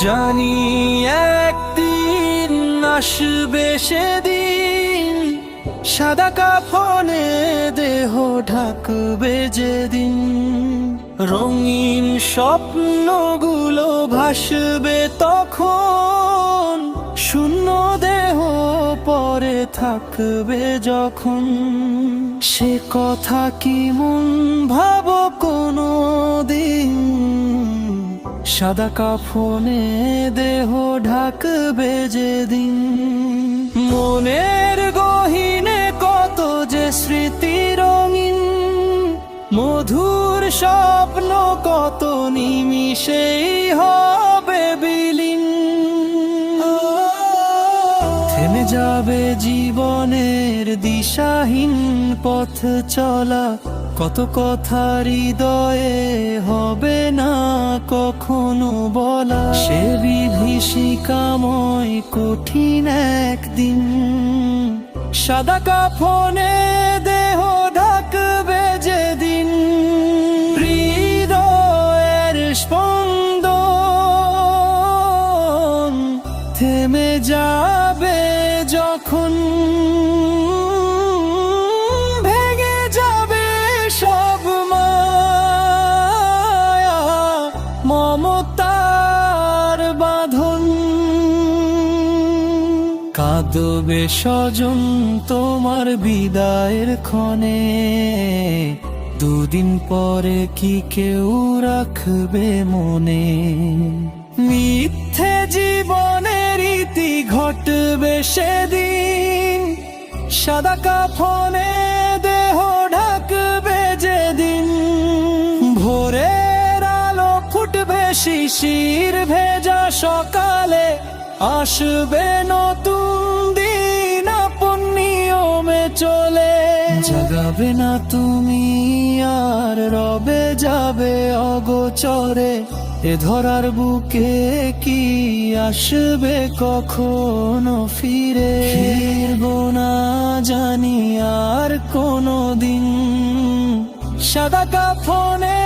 জানি একদিন আসবে সেদিন, সাদা কাফনে দেহ ঢাকবে যেদিন, রঙিন স্বপ্নগুলো ভাসবে তখন, শূন্য দেহ পরে থাকবে যখন। সে কথা কি মন ভাবো কোনো দিন, সাদা কাফনে দেহ ঢাকবে যেদিন। মনের গহীনে কত যে স্মৃতি রঙিন, মধুর স্বপ্ন কত নিমিষেই হবে বিলীন। থেমে যাবে জীবনের দিশাহীন পথ চলা, কত কথা হৃদয়ে হবে না কখনো বলা। সে বিভীষিকাময় কঠিন একদিন, সাদা কাফনে দেহ ঢাকবে যেদিন। হৃদয়ের স্পন্দন থেমে যাবে যখন, ভেঙে যাবে সব মায়া মমতার বাঁধন। কাঁদবে স্বজন তোমার বিদায়ের ক্ষণে, দুদিন পরে কি কেউ রাখবে মনে। মিথ্যে জীবনের ইতি ঘটবে সেদিন, সাদা কাফনে দেহ ঢাকবে যেদিন। ভোরের আলো ফুটবে শিশির ভেজা সকালে, আসবে নতুন দিন আপন নিয়মে চলে। জাগাবে না তুমি আর রবে যাবে অগোচরে, এ ধরার বুকে কি আসবে কখনো ফিরে। ফিরবো না জানি আর কোনো দিন, সাদা কাফনে